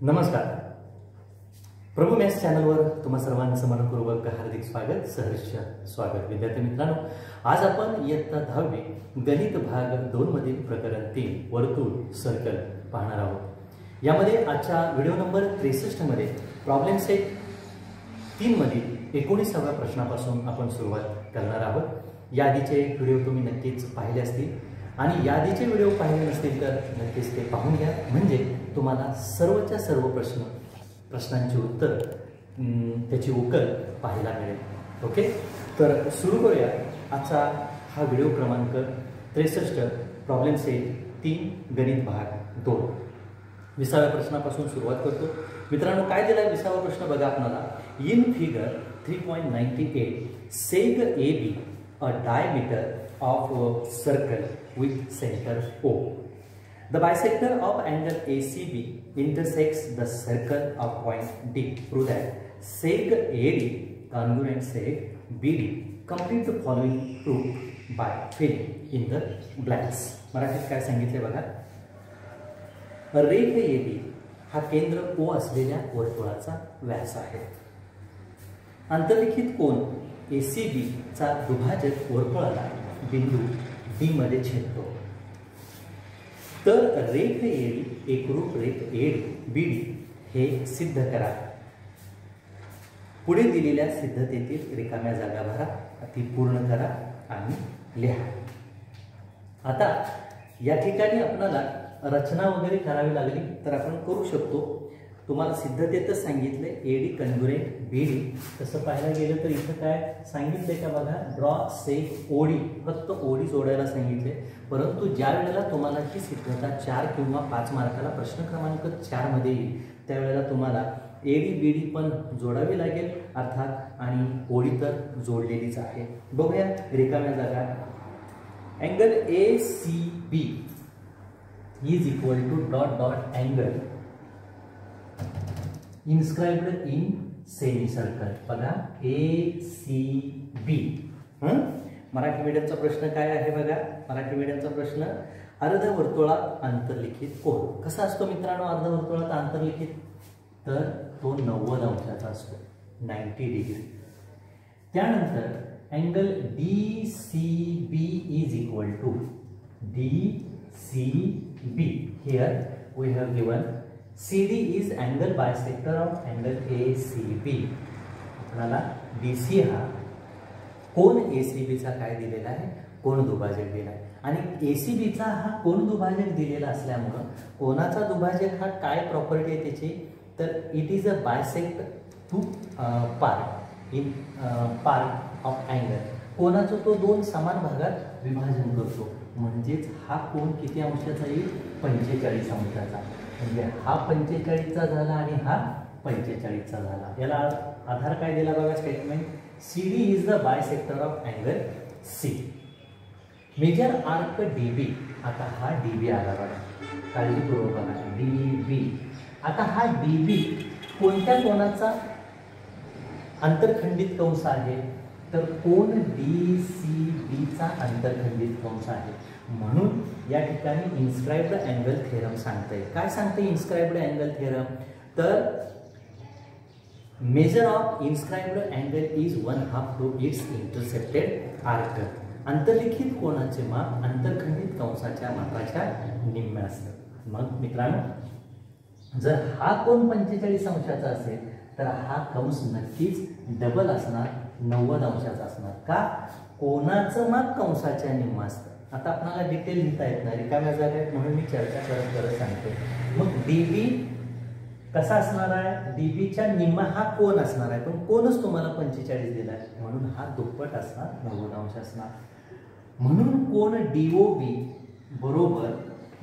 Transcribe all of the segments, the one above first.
नमस्कार. प्रभू मॅथ्स चॅनलवर तुम्हा सर्वांचं मनपूर्वक हार्दिक स्वागत, सहर्ष स्वागत. विद्यार्थी मित्रांनो, आज आपण इयत्ता 10वी गणित भाग 2 मधील प्रकरण 3 वर्तुळ सर्कल पाहणार आहोत. यामध्ये आजच्या व्हिडिओ नंबर 63 मध्ये प्रॉब्लेम सेट 3 मधील 19व्या प्रश्नापासून आपण सुरुवात करणार आहोत. याआधीचे व्हिडिओ तुम्ही नक्कीच पाहिले असतील आणि याआधीचे व्हिडिओ पाहिले नसतील तर नक्कीच ते पाहून घ्या, म्हणजे तुम्हाला सर्वच्या सर्व प्रश्नांची उत्तर त्याची उकल पाहायला मिळेल. ओके, तर सुरू करूया. आजचा हा व्हिडिओ क्रमांक 63 प्रॉब्लेम सेट 3 गणित भाग 2. 20व्या प्रश्नापासून सुरुवात करतो. मित्रांनो, काय दिलाय 20वा प्रश्न बघा आपल्याला. In figure 3.98 seg A B a diameter of a circle with center O. The bisector of angle ACB intersects the circle of point D. Prove that sec AD congruent sec BD. Complete the following proof by filling in the blanks. मराठीत काय सांगितले बघा. रेख AB हा केंद्र O असलेल्या वर्तुळाचा व्यास आहे. आंतरलिखित कोन ACB चा दुभाजक वर्तुळाला बिंदू D मध्ये छेदतो. तर रेख AD एकरूप रेख BD हे सिद्ध करा. पुढे दिलेल्या सिद्धतेतील रिकाम्या जागा भरा, ती पूर्ण करा आणि लिहा. आता या ठिकाणी आपल्याला रचना वगैरे करावी लागली तर आपण करू शकतो. तुम्हाला सिद्धतेतच सांगितले AD कन्ग्रुएंट BD. तसं पाहायला गेलं तर इथं काय सांगितलंय का बघा, ड्रॉ सेक OD, फक्त OD जोडायला सांगितले. परंतु ज्या वेळेला तुम्हाला ही सिद्धता 4 किंवा 5 मार्काला प्रश्न क्रमांक 4 मध्ये येईल त्यावेळेला तुम्हाला AD BD पण जोडावी लागेल अर्थात, आणि OD तर जोडलेलीच आहे. बघूया रिकाम्या जागा. Angle ACB is equal to dot dot angle inscribed in semi circle. बघा ACB. मराठी मीडियमचा प्रश्न काय आहे बघा. मराठी मीडियमचा प्रश्न, अर्धवर्तुळात आंतरलिखित कोन कसा असतो मित्रांनो. अर्धवर्तुळात आंतरलिखित तर तो 90 अंशाचा असतो, 90 डिग्री. त्यानंतर angle DCB is equal to DCB. Here we have given CD is angle bisector of angle ACB. आपल्याला DC हा कोन ACB चा काय दिलेला आहे, कोन दुभाजक दिला आहे. आणि ACB चा हा कोन दुभाजक दिलेला असल्यामुळे कोनाचा दुभाजक हा काय प्रॉपर्टी आहे त्याची, तर it is a bisect two part in part of angle. कोनाचा तो 2 समान भागात विभाजन करतो, म्हणजेच हा कोन किती अंशाचा येईल, 45 अंशाचा. म्हणजे हा 45चा झाला आणि हा 45चा झाला. याला आधार काय दिला बघा statement, CD is the bisector of angle C. Major arc DB. आता हा DB आला बघा, काळजीपूर्वक बघा DB. आता हा DB कोणत्या कोनाचा आंतरखंडित कंस आहे, तर कोन DCB चा आंतरखंडित कंस आहे. म्हणून या ठिकाणी इन्स्क्राइब्ड अँगल थेरम सांगते. काय सांगते इन्स्क्राइब्ड अँगल थेरम, तर measure of inscribed angle is 1/2 to its intercepted arc. आंतरलिखित कोनाचे माप आंतरखंडित कंसाच्या मापाच्या निम्मे असतं. मग मित्रांनो, जर हा कोन 45 अंशाचा असेल तर हा कंस नक्कीच डबल असणार, 90 अंशाचा असणार. का, कोनाचं माप कंसाच्या निम्म असतं. आता आपल्याला डिटेल लिहिता येत नाही, रिकाम्या जागा आहेत म्हणून मी चर्चा करत सांगतो. मग DB कसा असणार आहे, DBच्या निम्मा हा कोन असणार आहे, पण कोनच तुम्हाला 45 दिला आहे म्हणून हा दुप्पट असणार, 90 अंश असणार. म्हणून कोन DOB बरोबर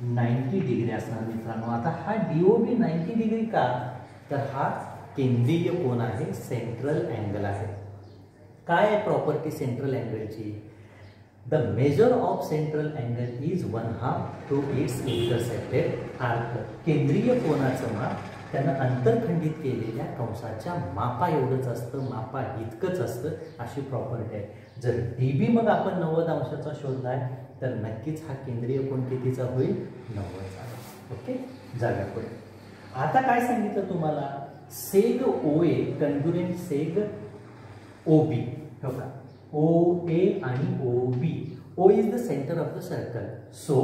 90 डिग्री असणार मित्रांनो. आता हा DOB 90 डिग्री का, तर हा केंद्रीय कोन आहे, सेंट्रल अँगल आहे. काय आहे प्रॉपर्टी सेंट्रल अँगलची, the measure of central angle is 1/2 to its intercepted arc. केंद्रीय कोनाचं माप त्यानं आंतरखंडित केलेल्या कंसाच्या मापा एवढंच असतं, मापा इतकंच असतं, अशी प्रॉपर्टी आहे. जर DB मग आपण 90 अंशाचा शोधलाय तर नक्कीच हा केंद्रीय कोन कितीचा होईल, 90चा. ओके, जागा पुढे. आता काय सांगितलं तुम्हाला, सेग OA कॉन्ग्रुएंट सेग OB, हो का, OA आणि OB. O is the center of the circle, so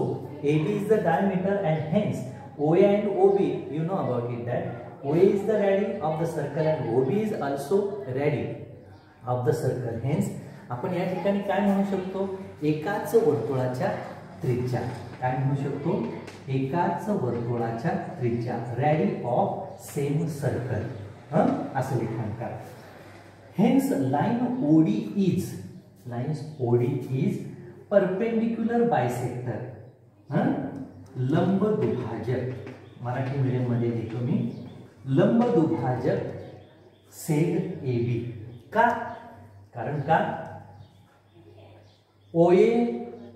AB is the diameter and hence OA and OB, you know about it that OA is the radius of the circle and OB is also radius of the circle. Hence आपण या ठिकाणी काय म्हणू शकतो, एकाच वर्तुळाच्या त्रिज्या, काय म्हणू शकतो, एकाच वर्तुळाच्या त्रिज्या, रेडियस ऑफ सेम सर्कल, असं लिखाण करा. Hence line OD is, lines OD is perpendicular bisector, लंब दुभाजक, मराठी मीडियम मध्ये लिहितो मी, लंब दुभाजक सेग AB. का, कारण का OA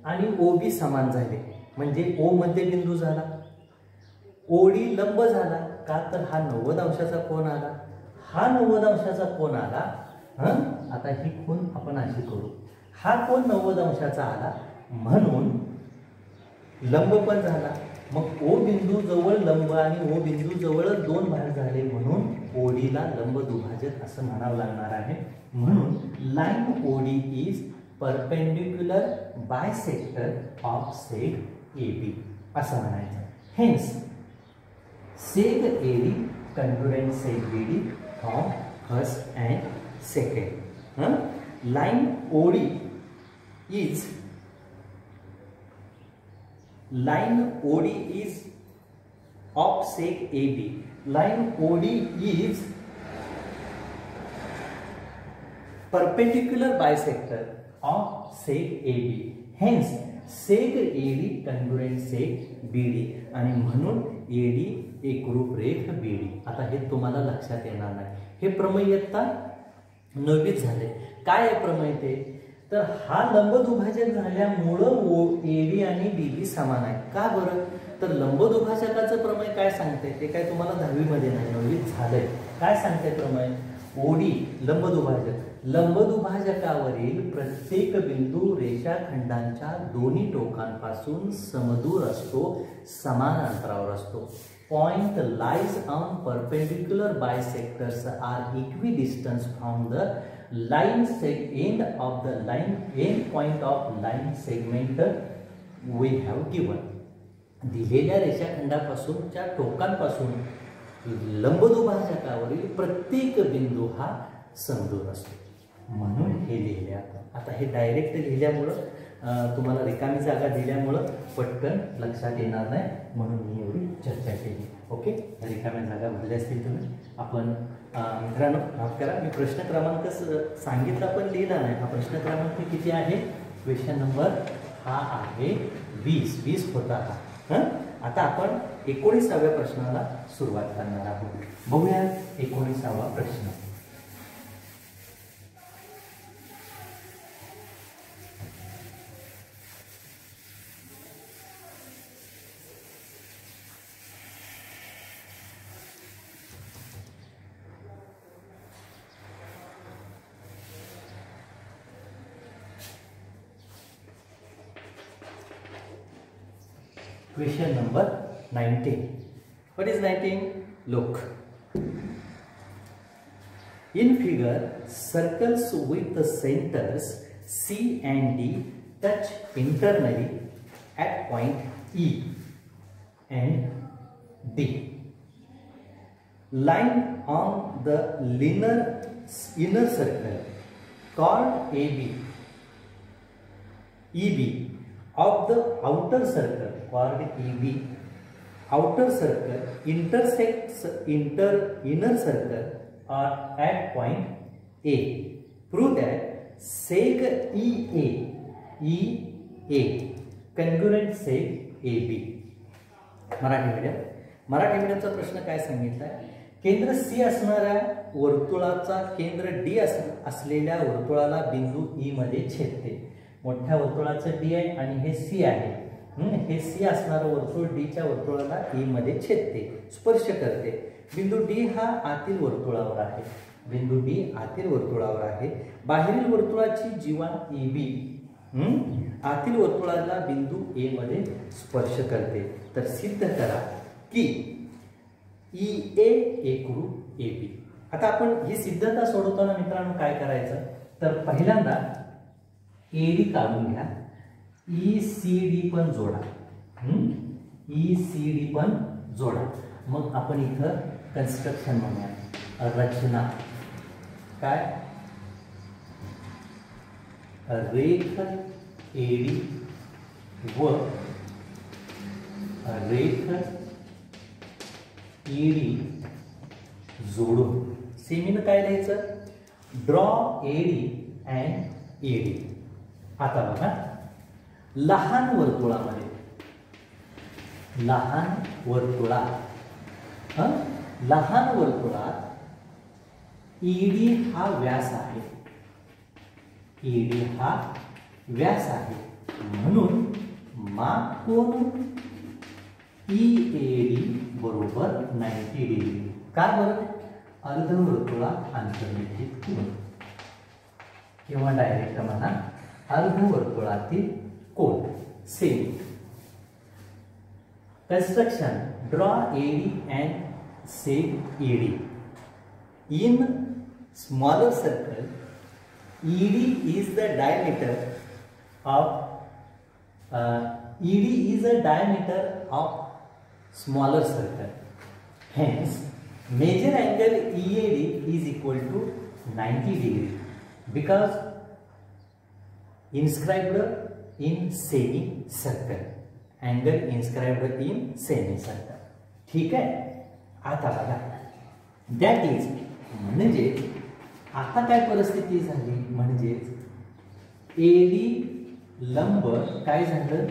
आणि OB समान झाले, म्हणजे O मध्यबिंदू झाला, OD लंब झाला, का तर हा 90 अंशाचा कोन आला, हा 90 अंशाचा कोन आला. आता ही कोन आपण अशी करू, हा कोन 90 अंशाचा आला म्हणून लंब पण झाला. मग O बिंदू जवळ लंब आणि O बिंदू जवळ दोन भाग झाले म्हणून OD ला लंब दुभाजक असं म्हणावं लागणार आहे. म्हणून line OD is perpendicular bisector of seg AB असं म्हणायचं. Hence seg AB congruent seg BD from first and second. Line OD is, line OD is of seg AB. Line OD is perpendicular bisector of seg AB. Hence seg AD congruent seg BD आणि म्हणून AD एकरूप रेख BD. आता हे तुम्हाला लक्षात येणार नाही, हे प्रमेय इयत्ता 9वीत झाले. काय आहे प्रमेय ते, तर हा लंब दुभाजक झाल्यामुळं AD आणि BD समान आहे. का बरं, तर लंब दुभाजकाचं प्रमेय काय सांगते ते काय तुम्हाला 10वी मध्ये नाही, 9वीत झालंय. काय सांगते प्रमेय, OD लंब दुभाजक, लंब दुभाजकावरील प्रत्येक बिंदू रेषाखंडांच्या दोन्ही टोकांपासून समदूर असतो, समान अंतरावर असतो. Point lies on perpendicular bisectors are equidistant from the line end of the line end point of line segment we have given. दिलेल्या रेषाखंडापासूनच्या टोकांपासून लंबदुभाजकावरील प्रत्येक बिंदू हा समदूर असतो म्हणून हे लिहिले. आता हे डायरेक्ट लिहिल्यामुळं तुम्हाला रिकामी जागा दिल्यामुळं पटकन लक्षात येणार नाही म्हणून मी एवढी चर्चा केली. ओके, रिकाम्या जागा भरल्या असतील तुम्ही. आपण मित्रांनो माफ करा, मी प्रश्न क्रमांक सांगितला पण लिहिला नाही. हा प्रश्न क्रमांक किती आहे, क्वेश्चन नंबर हा आहे 20 होता हा. आता आपण 19व्या प्रश्नाला सुरुवात करणार आहोत. बघूया 19वा प्रश्न. Question number 19. What is 19? Look. In figure, circles with the centers C and D touch internally at point E and D. Line on the inner circle called EB of the outer circle called EB outer circle intersects inner circle are at point A. Prove that seg EA congruent seg AB. Marathi मीडियमचा प्रश्न काय सांगितलाय, केंद्र C असणाऱ्या वर्तुळाचा केंद्र D असलेल्या वर्तुळाला बिंदू E मध्ये छेदते. मोठ्या वर्तुळाचं D आहे आणि हे C आहे. हे C असणारं वर्तुळ D च्या वर्तुळाला E मध्ये छेदते, स्पर्श करते. बिंदू D हा आतील वर्तुळावर आहे. बिंदू D आतील वर्तुळावर आहे. बाहेरील वर्तुळाची जीवा EB आतील वर्तुळाला बिंदू A मध्ये स्पर्श करते. तर सिद्ध करा की ई ए एकरूप ए बी. आता आपण ही सिद्धता सोडवताना मित्रांनो काय करायचं तर पहिल्यांदा एडी काढून घ्या, ई सी डी पण जोडा, ई सी डी पण जोडा. मग आपण इथं कन्स्ट्रक्शन म्हणूया, रचना काय, रेख एडी व रेख एडी जोडून. सेमीनं काय लिहायचं, ड्रॉ एडी अँड एडी. आता बघा लहान वर्तुळामध्ये, लहान वर्तुळात ईडी हा व्यास आहे, ईडी हा व्यास आहे म्हणून माप कोन ईएडी बरोबर 90 डिग्री. का बरं, अर्धवर्तुळा अंतर्लिखित कोन किंवा डायरेक्ट म्हणा अर्धवर्तुळातील कोन. Same construction, draw AD and save AD. In smaller circle, ED is the diameter of smaller circle. Hence, major angle EAD is equal to 90 degree because inscribed in semicircle. Angle inscribed in semicircle. ठीक आहे. आता बघा that is म्हणजे आता काय परिस्थिती झाली म्हणजे एडी लंब काय झालं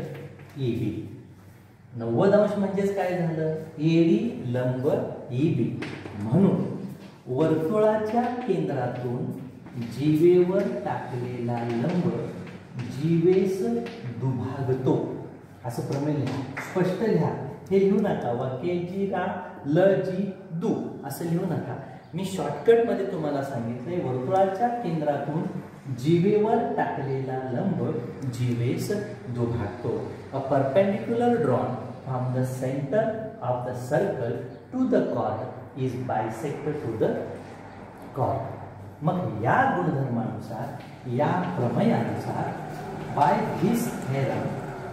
ईबी. 90 अंश म्हणजेच काय झालं एडी लंब ईबी. म्हणून वर्तुळाच्या केंद्रातून जीवेवर टाकलेला लंब जीवेस दुभागतो. असं प्रमेय लिहा, स्पष्ट लिहा. हे लिहू नका वाक्य जी रा ल जी दू असं लिहू नका. मी शॉर्टकट मध्ये तुम्हाला सांगितलंय वर्तुळाच्या केंद्रातून जीवेवर टाकलेला लंब जीवेस दुभागतो. A perpendicular drawn from the centre of the circle to the chord is bisected to the chord. मग या गुणधर्मानुसार या प्रमेयानुसार बाय धिस थेरम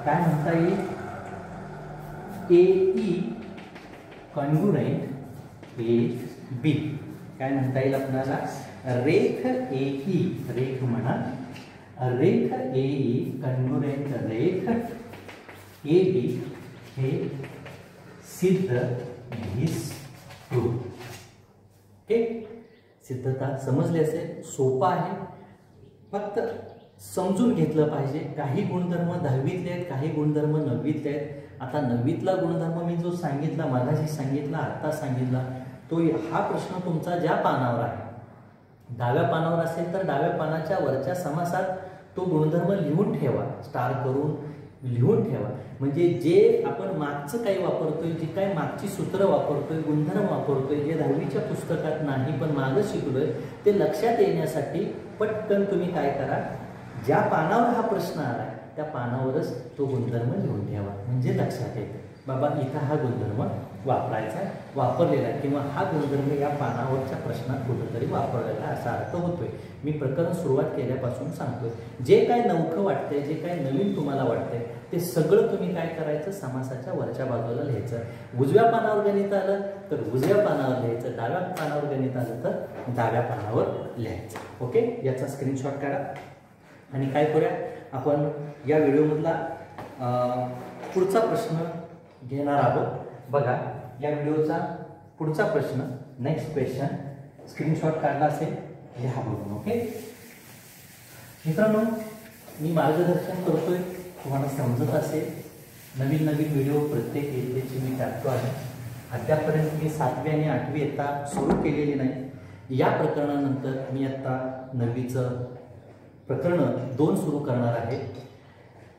काय म्हणता येईल ए कॉन्ग्रुएंट ए बी. काय म्हणता येईल आपल्याला रेख ए रेख म्हणा रेख ए कॉन्ग्रुएंट रेख ए बी हे सिद्ध धिस प्रूव्ह. ओके, सिद्धता समजली असेल. सोपा आहे, फक्त समजून घेतलं पाहिजे. काही गुणधर्म 10वीतले आहेत, काही गुणधर्म 9वीतले आहेत. आता 9वीतला गुणधर्म मी जो सांगितला मगाशी सांगितला आत्ता सांगितला तो हा प्रश्न तुमचा ज्या पानावर आहे डाव्या पानावर असेल तर डाव्या पानाच्या वरच्या समासात तो गुणधर्म लिहून ठेवा, स्टार करून लिहून ठेवा. म्हणजे जे आपण मागचं काही वापरतोय, जे काही मागची सूत्र वापरतोय, गुणधर्म वापरतोय, जे 10वीच्या पुस्तकात नाही पण मागं शिकलोय ते लक्षात येण्यासाठी पटकन तुम्ही काय करा, ज्या पानावर हा प्रश्न आलाय त्या पानावरच तो गुणधर्म लिहून ठेवा. म्हणजे लक्षात येते बाबा इथं हा गुणधर्म वापरायचा वापरलेला आहे किंवा हा गुणधर्म या पानावरच्या प्रश्नात कुठेतरी वापरलेला असा अर्थ होतोय. मी प्रकरण सुरुवात केल्यापासून सांगतोय. जे काय नवखं वाटतंय, जे काय नवीन तुम्हाला वाटतंय ते सगळं तुम्ही काय करायचं समासाच्या वरच्या बाजूला लिहायचं. उजव्या पानावर गणित आलं तर उजव्या पानावर लिहायचं, डाव्या पानावर गणित आलं तर डाव्या पानावर लिहायचं. ओके, याचा स्क्रीनशॉट काढा आणि काय करूया आपण या व्हिडिओमधला पुढचा प्रश्न घेणार आहोत. बघा या व्हिडिओचा पुढचा प्रश्न नेक्स्ट क्वेश्चन स्क्रीनशॉट काढला असेल लिहा बघून. ओके मित्रांनो, मी मार्गदर्शन करतोय, तुम्हाला समजत असेल. नवीन नवीन व्हिडिओ प्रत्येक इयत्तेची मी टाकतो आहे. अद्यापर्यंत मी 7वी आणि 8वी इयत्ता सुरू केलेली नाही. या प्रकरणानंतर मी आता 9वीचं प्रकरण 2 सुरू करणार आहे.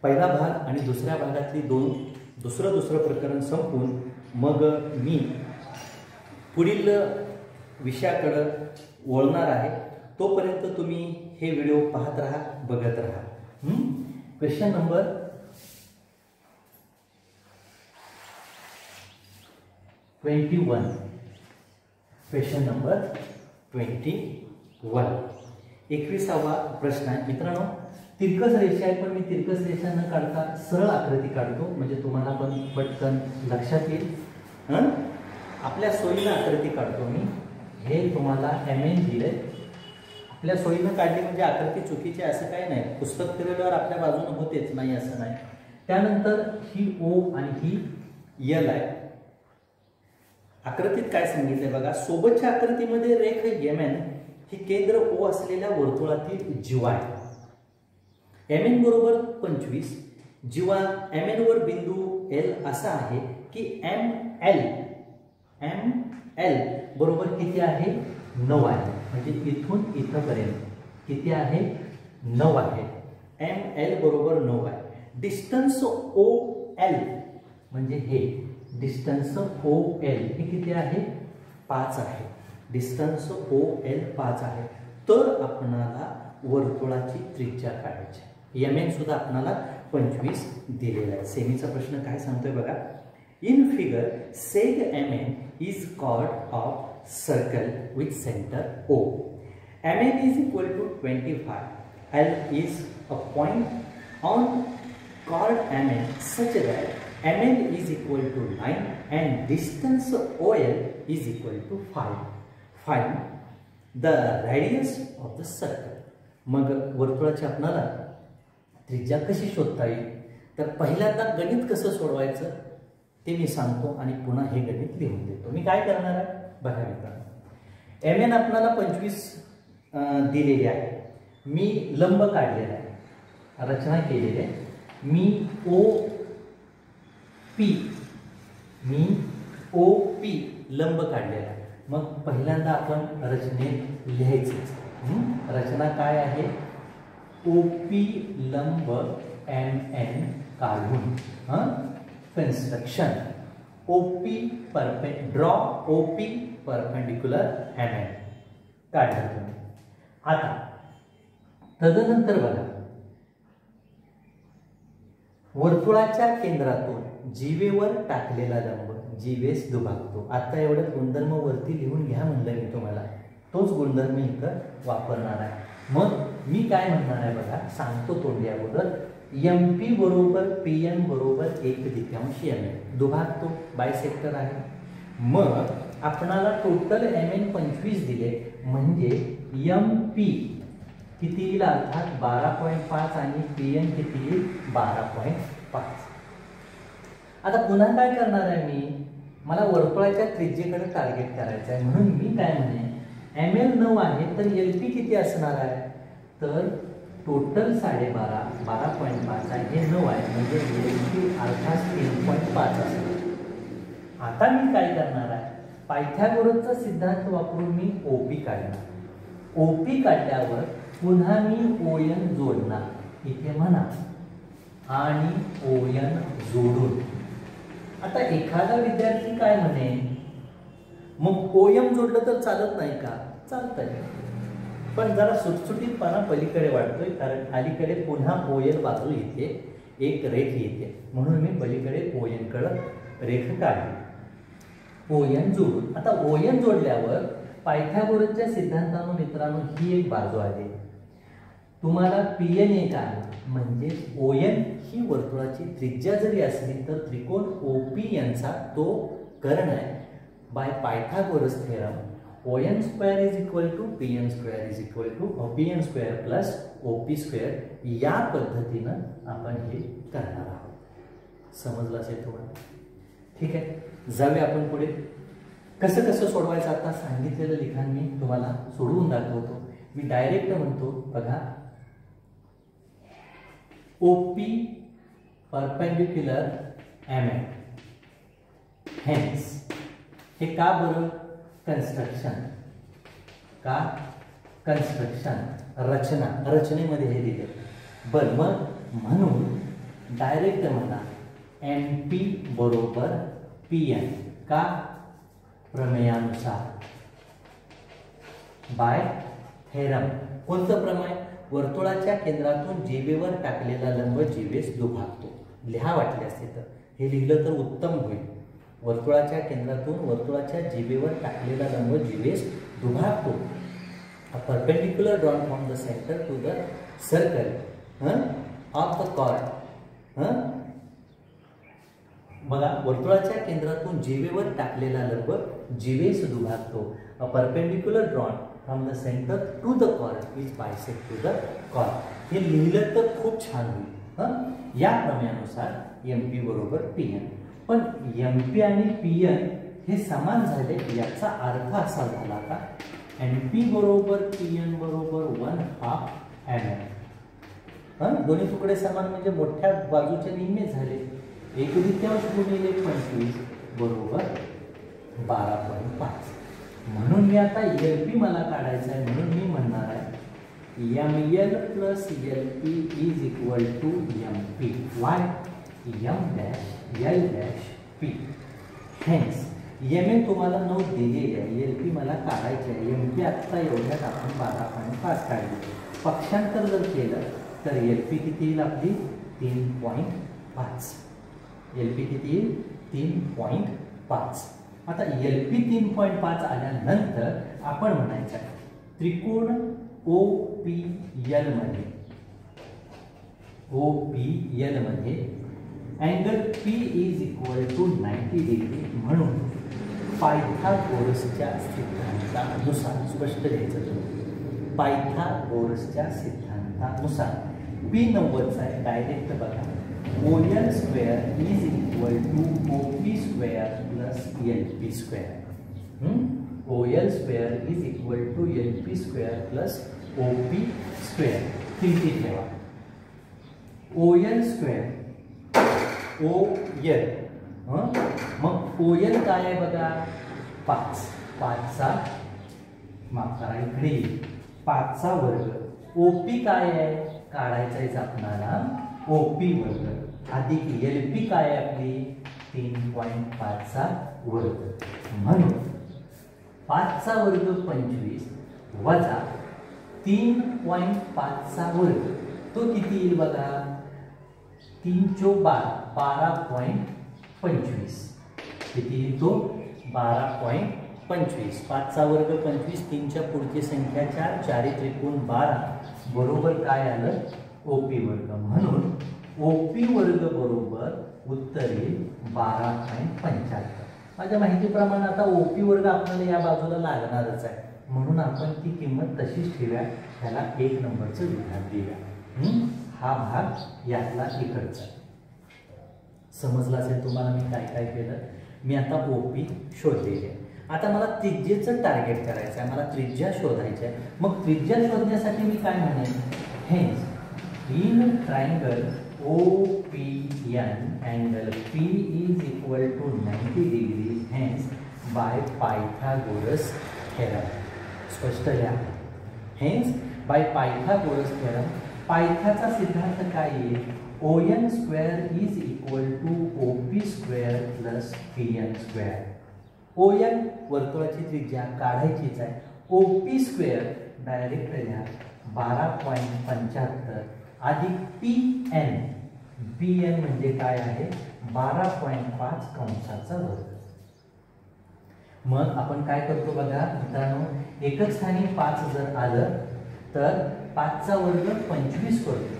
पहिला भाग आणि दुसऱ्या भागातली दुसरं प्रकरण संपून मग मी पुढील विषयाकडे वळणार आहे. तोपर्यंत तुम्ही हे व्हिडिओ पाहत राहा, बघत राहा. Question number 21. Question number 21. 21वा प्रश्न आहे मित्रांनो. तिरकस रेषा आहे, पण मी तिरकस रेषा न काढता सरळ आकृती काढतो म्हणजे तुम्हाला पण पटकन लक्षात येईल. आपल्या सोयीनं आकृती काढतो मी. हे तुम्हाला MN दिले, आपल्या सोयीनं काढली म्हणजे आकृती चुकीची असं काही नाही. पुस्तक फिरवल्यावर आपल्या बाजूने होतेच नाही असं नाही. त्यानंतर ही O आणि ही L आहे. आकृतीत काय सांगितलंय बघा. सोबतच्या आकृतीमध्ये रेख MN ही केंद्र O असलेल्या वर्तुळातील जीवा आहे. MN बरोबर 25, जीवा MN वर बिंदू L असा आहे की ML बरोबर किती आहे 9 आहे. म्हणजे इथून इथपर्यंत किती आहे 9 आहे. ML बरोबर 9 आहे. डिस्टन्स OL म्हणजे हे डिस्टन्स OL हे किती आहे 5 आहे. डिस्टन्स OL 5 आहे. तर आपणाला वर्तुळाची त्रिज्या काढायची. MN सुद्धा आपणाला 25 दिलेला आहे. सेमीचा प्रश्न काय सांगतोय बघा. In figure सेग MN is chord of circle with center O. MN is equal to 25. L is a point on chord MN such that MN is equal to 9 and distance OL is equal to 5. Find the radius of the circle. मग वर्तुळाची आपणाला त्रिज्या कशी शोधता येईल. तर पहिल्यांदा गणित कसं सोडवायचं ते मी सांगतो आणि पुन्हा हे गणित लिहून देतो. मी काय करणार आहे बघा मित्रांनो. MN आपल्याला 25 दिलेली आहे. मी लंब काढलेला आहे, रचना केलेली आहे. मी OP लंब काढलेला आहे. मग पहिल्यांदा आपण रचनेत लिहायचं. रचना काय आहे. OP लंब MN काढून construction draw OP perpendicular MN काढलं तुम्ही. आता तदनंतर बघा वर्तुळाच्या केंद्रातून जीवेवर टाकलेला लंब जीवेस दुभागतो. आता एवढं गुणधर्म वरती लिहून घ्या म्हणलं मी तुम्हाला. तोच गुणधर्म इथं वापरणार आहे. मग मी काय म्हणणार आहे बघा, सांगतो तोंडी अगोदर. MP बरोबर PN बरोबर 1/2 MN दुभागतो, बायसेक्टर आहे. मग आपणाला टोटल MN 25 दिले म्हणजे MP किती येईल अर्थात 12.5 आणि PN किती येईल 12.5. आता पुन्हा काय करणार आहे मी, मला वर्तुळाच्या त्रिज्येकडे टार्गेट करायचं आहे. म्हणून मी काय म्हणे ML 9 आहे तर LP किती असणार आहे. तर टोटल 12.5 12.5 आहे, हे 9 आहे म्हणजे LP अर्थात 3.5 असणार. आता मी काय करणार आहे, पायथागोरसचा सिद्धांत वापरून मी OP काढणार. OP काढल्यावर पुन्हा मी ON जोडणार इथे म्हणा आणि ON जोडून. आता एखादा विद्यार्थी काय म्हणे मग OM जोडलं तर चालत नाही का. चालतंय, पण जरा सुटसुटीतपणा पलीकडे वाटतोय कारण अलीकडे पुन्हा OL बाजू येते, एक रेख येते. म्हणून मी पलीकडे ON कडे रेख काढली. ON जोडून. आता ON जोडल्यावर पायथागोरसच्या सिद्धांतानं मित्रांनो ही एक बाजू आली. तुम्हाला PN एक आहे म्हणजे ON ही वर्तुळाची त्रिज्या जरी असली तर त्रिकोण OPN चा तो कर्ण आहे. By Pythagoras theorem ON square is equal to PN square is equal to PN square plus OP square. या पद्धतीनं आपण हे करणार आहोत. समजलं असेल तुम्हाला. ठीक आहे, जाऊया आपण पुढे. कसं कसं सोडवायचं आता सांगितलेलं लिखाण मी तुम्हाला सोडवून दाखवतो. मी डायरेक्ट म्हणतो बघा. OP perpendicular MN. हेन्स हे का बरं कंस्ट्रक्शन का कंस्ट्रक्शन रचना रचनेमध्ये हे दिले. बरं मग म्हणून डायरेक्ट म्हणा MP बरोबर PN का प्रमेयानुसार बाय थेरम. कोणतं प्रमेय. वर्तुळाच्या केंद्रातून जीवेवर टाकलेला लंब जीवेस दुभागतो. लिहा वाटले असते तर हे लिहिलं तर उत्तम होईल. वर्तुळाच्या केंद्रातून वर्तुळाच्या जिभेवर टाकलेला लंब जिभेस दुभागतो. A perpendicular drawn from the center to the circle of the chord. बघा, वर्तुळाच्या केंद्रातून जिभेवर टाकलेला लंब जिभेस दुभागतो. A perpendicular drawn from the center to the chord is bisect to the chord. हे लिहिलं तर खूप छान होईल. या प्रमेयानुसार MP बरोबर PN. पण MP आणि PN हे समान झाले याचा अर्थ असा झाला का MP बरोबर PN बरोबर 1/2 mm. दोन्ही तुकडे समान म्हणजे मोठ्या बाजूचे निम्मे झाले. 1/3 गुणिले 25 बरोबर 12.5. म्हणून मी आता LP मला काढायचं आहे, म्हणून मी म्हणणार आहे ML plus LP is equal to MP. Why? M dash L dash P. Hence ML तुम्हाला 9 दिलेली आहे, LP मला काढायचे आहे. MP आत्ता एवढ्यात आपण 12.5 काढली. पक्षांतर जर केलं तर LP किती येईल आपली? 3.5. LP किती येईल? 3.5. आता LP 3.5 आल्यानंतर आपण म्हणायचं त्रिकोण OPL मध्ये angle P is equal to 90 degree. म्हणून पायथागोरसच्या सिद्धांतानुसार स्पष्ट लिहायचं. पायथागोरसच्या सिद्धांतानुसार P 90चा आहे. डायरेक्ट बघा, OL square is equal to OP square plus LP square. OL square is equal to LP square plus OP square. किती ठेवा? OL square OL. मग OL काय आहे बघा? 5. 5चा माफ करा इकडे 5चा वर्ग. OP काय आहे? काढायचा आहे आपल्याला OP वर्ग अधिक LP काय आहे आपली? 3.5चा वर्ग. म्हणून 5चा वर्ग 25 वजा 3.5चा वर्ग तो किती येईल बघा? 3 चोक 12.25. किती येईल तो? 12.25. 5चा वर्ग 25, 3च्या पुढची संख्या 4, 4 त्रिकोण 12 बरोबर काय आलं? OP वर्ग. म्हणून OP वर्ग बरोबर उत्तर येईल 12.75. माझ्या माहितीप्रमाणे आता OP वर्ग आपल्याला या बाजूला लागणारच आहे, म्हणून आपण ती किंमत तशीच ठेवूया. त्याला 1 नंबरचं विधान देऊया. हा भाग यातला इकडचा. समजला असेल तुम्हाला मी काय काय केलं. मी आता OP शोधलेली आहे. आता मला त्रिज्येचं टार्गेट करायचं आहे, मला त्रिज्या शोधायची आहे. मग त्रिज्या शोधण्यासाठी मी काय म्हणेन? Hence in triangle OPN angle P is equal to 90 degrees. Hence by Pythagoras theorem. स्पष्ट लिहा. Hence by Pythagoras theorem. पायथाचा सिद्धांत काय आहे? ON square is equal to OP square plus PN square. ON वर्तुळाची त्रिज्या काढायचीच आहे. OP स्क्वेअर डायरेक्ट लिहा 12.75 अधिक PN म्हणजे काय आहे? 12.5 कंसाचा वर्ग. मग आपण काय करतो बघा मित्रांनो, एकच स्थानी 5 जर आलं तर 5चा वर्ग 25 करतो.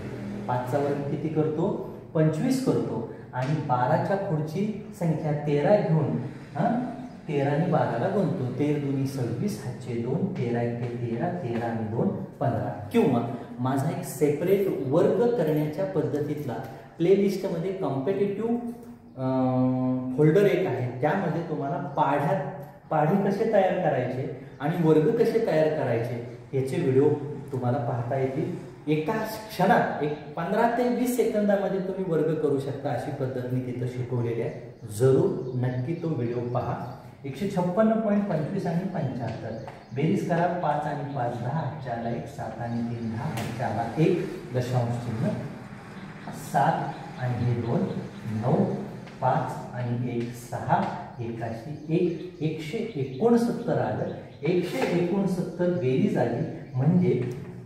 5चा वर्ग किती करतो? 25 करतो. आणि 12च्या पुढची संख्या 13 घेऊन 13 आणि 12ला गुणतो. 13 दुनी 26, हातचे 2, 13 एके 13, 13 आणि 2 15. किंवा माझा एक सेपरेट वर्ग करण्याच्या पद्धतीतला प्लेलिस्टमध्ये कॉम्पिटिटिव्ह फोल्डर एक आहे. त्यामध्ये तुम्हाला पाढे कसे तयार करायचे आणि वर्ग कसे तयार करायचे याचे व्हिडिओ तुम्हाला पाहता येतील. एका क्षणात 15 ते 20 सेकंदामध्ये तुम्ही वर्ग करू शकता अशी पद्धत मी तिथं शिकवलेली आहे. जरूर नक्की तो व्हिडिओ पहा. 156.25 आणि 75 बेरीज करा. 5 आणि 5 10, 4 1, 7 आणि 3 10, 4 1 दशांश चिन्ह 7 आणि हे 2 9, 5 आणि 1 6, 1 169 आलं. 169 बेरीज आली म्हणजे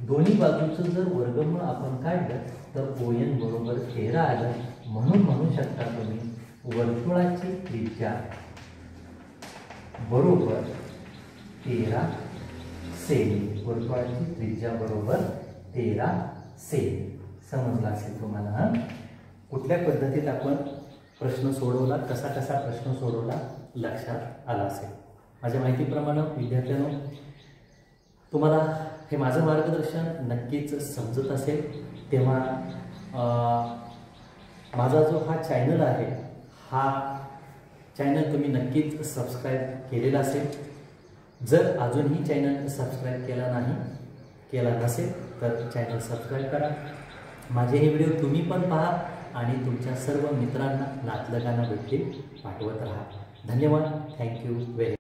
दोन्ही बाजूचं जर वर्गमूळ आपण काढलं तर ON बरोबर 13 आलं. म्हणून म्हणू शकता तुम्ही वर्तुळाची त्रिज्या बरोबर 13 सेमी. वर्तुळाची त्रिज्या बरोबर 13 सेमी. समजला असेल तुम्हाला. कुठल्या पद्धतीत आपण प्रश्न सोडवला, कसा कसा प्रश्न सोडवला लक्षात आला असेल. माझ्या माहितीप्रमाणे विद्यार्थ्यांनो तुम्हाला हे माझं मार्गदर्शन नक्कीच समजत असेल. तेव्हा माझा जो हा चॅनल आहे, हा चॅनल तुम्ही नक्कीच सबस्क्राईब केलेला असेल. जर अजूनही चॅनल सबस्क्राईब केला नसेल तर चॅनल सबस्क्राईब करा. माझे हे व्हिडिओ तुम्ही पण पहा आणि तुमच्या सर्व मित्रांना, नातलगांना देखील पाठवत राहा. धन्यवाद. Thank you very